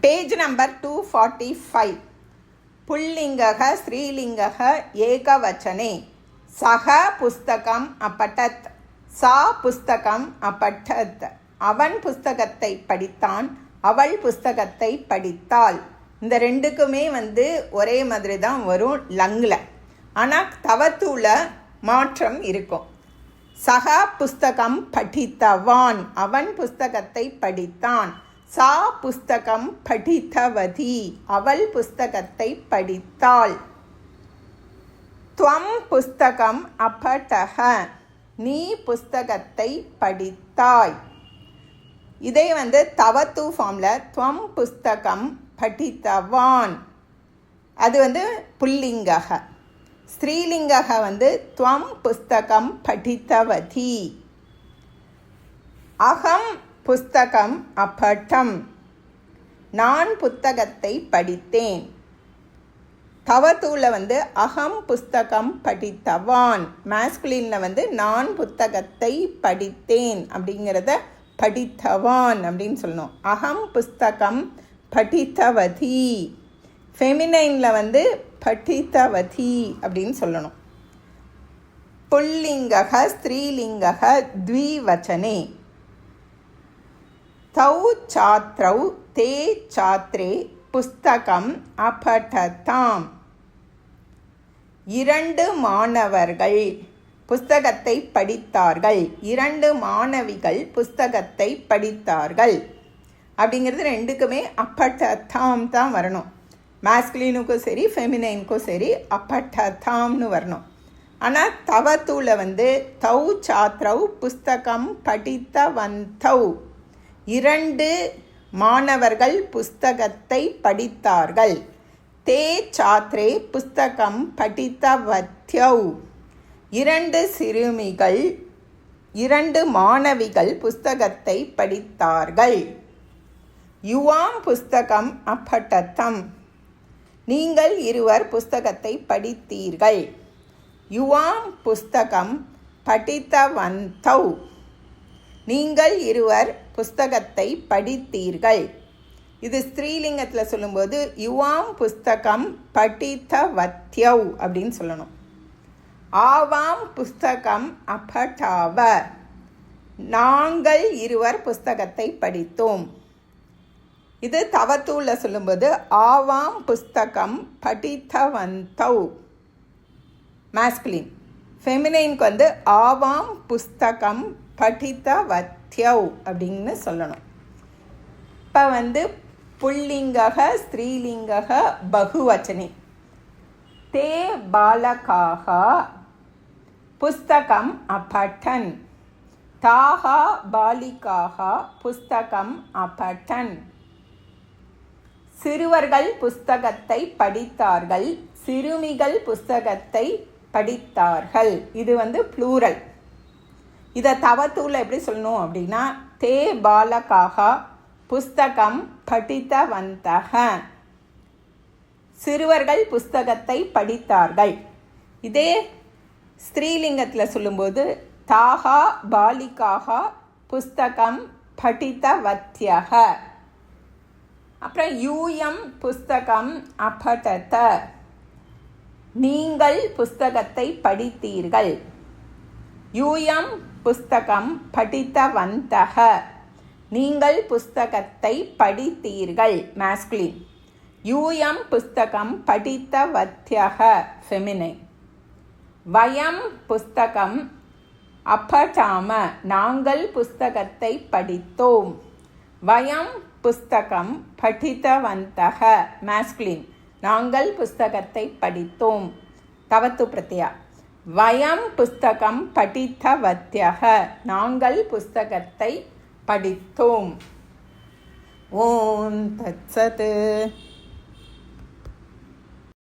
Page number 245. புல்லிங்கக ஸ்ரீலிங்கக ஏகவச்சனே சக புஸ்தகம் அப்பட்டத் சா புஸ்தகம் அப்பட்டத். அவன் புஸ்தகத்தை படித்தான், அவள் புஸ்தகத்தை படித்தாள். இந்த ரெண்டுக்குமே ஒரே மாதிரி தான் வரும் லங்கில். ஆனால் தவத்தூல மாற்றம் இருக்கும். சக புஸ்தகம் படித்தவான், அவன் புஸ்தகத்தை படித்தான். சா புஸ்தகம் படித்தவதி, அவள் புஸ்தகத்தை படித்தாள். துவம் புஸ்தகம் அப்பட்டஹ, நீ புஸ்தகத்தை படித்தாய். இதே தவத்து ஃபார்மில் துவம் புஸ்தகம் படித்தவான், அது புல்லிங்கக. ஸ்ரீலிங்கக துவம் புஸ்தகம் படித்தவதி. அகம் புஸ்தகம் அப்பட்டம், நான் புத்தகத்தை படித்தேன். தவத்தூல அகம் புஸ்தகம் படித்தவான், மேஸ்குலின்ல நான் புத்தகத்தை படித்தேன் அப்படிங்கிறத படித்தவான் அப்படின்னு சொல்லணும். அகம் புஸ்தகம் படித்தவதி. ஃபெமினைனில் படித்தவதி அப்படின்னு சொல்லணும். புல்லிங்கக ஸ்திரீலிங்கக த்விவச்சனே தௌ சாத்ரௌ தே சாத்ரே புஸ்தகம் அப்பட்டதாம். இரண்டு மாணவர்கள் புஸ்தகத்தை படித்தார்கள், இரண்டு மாணவிகள் புஸ்தகத்தை படித்தார்கள். அப்படிங்கிறது ரெண்டுக்குமே அப்பட்டதாம் தான் வரணும். மேஸ்குலினுக்கும் சரி ஃபெமினைனுக்கும் சரி அப்பட்டதாம்னு வரணும். ஆனால் தவத்தூல தௌ சாத்ரௌ புஸ்தகம் படித்தவந்தௌ, இரண்டு மாணவர்கள் புஸ்தகத்தை படித்தார்கள். தே சாத்ரே புஸ்தகம் படித்தவத்யௌ, இரண்டு சிறுமிகள், இரண்டு மாணவிகள் புஸ்தகத்தை படித்தார்கள். யுவாம் புஸ்தகம் அப்பட்டதம், நீங்கள் இருவர் புஸ்தகத்தை படித்தீர்கள். யுவாம் புஸ்தகம் படித்தவந்தௌ, நீங்கள் இருவர் புஸ்தகத்தை படித்தீர்கள். இது ஸ்திரீலிங்கத்தில் சொல்லும்போது யுவாம் புஸ்தகம் படித்தவத்யௌ அப்படின்னு சொல்லணும். ஆவாம் புஸ்தகம் அப்பட்டாவ, நாங்கள் இருவர் புஸ்தகத்தை படித்தோம். இது தவத்தூல சொல்லும்போது ஆவாம் புஸ்தகம் படித்தவந்தௌ மேஸ்குலின். ஃபெமினைனுக்கு ஆவாம் புஸ்தகம் படித்தவத்யௌ அப்படின்னு சொல்லணும். இப்போ புல்லிங்கக ஸ்திரீலிங்கக பகுவச்சனே தே பாலகாக புஸ்தகம் அப்பட்டன், தாஹா பாலிகாக புஸ்தகம் அப்பட்டன். சிறுவர்கள் புஸ்தகத்தை படித்தார்கள், சிறுமிகள் புஸ்தகத்தை படித்தார்கள். இது ப்ளூரல். இதை தவத்தூல எப்படி சொல்லணும் அப்படின்னா தே பாலகாக புஸ்தகம் படித்தவந்தக, சிறுவர்கள் புஸ்தகத்தை படித்தார்கள். இதே ஸ்திரீலிங்கத்தில் சொல்லும்போது தாகா பாலிகாக புஸ்தகம் படித்தவத்யக. அப்புறம் யூயம் புஸ்தகம் அப்பட்டத, நீங்கள் புஸ்தகத்தை படித்தீர்கள். யூயம் புஸ்தகம் படித்தவந்தக, நீங்கள் புஸ்தகத்தை படித்தீர்கள் மேஸ்குலின். யூயம் புஸ்தகம் படித்தவத்யக ஃபெமினைன். வயம் புஸ்தகம் அப்பட்டாம, நாங்கள் புஸ்தகத்தை படித்தோம். வயம் புஸ்தகம் படித்தவந்தக மேஸ்குலின், நாங்கள் புஸ்தகத்தை படித்தோம். தவத்து பிரத்யா. வயம் புஸ்தகம் படித்தவத்யக, நாங்கள் புஸ்தகத்தை படித்தோம். ஓம் தத்சத்.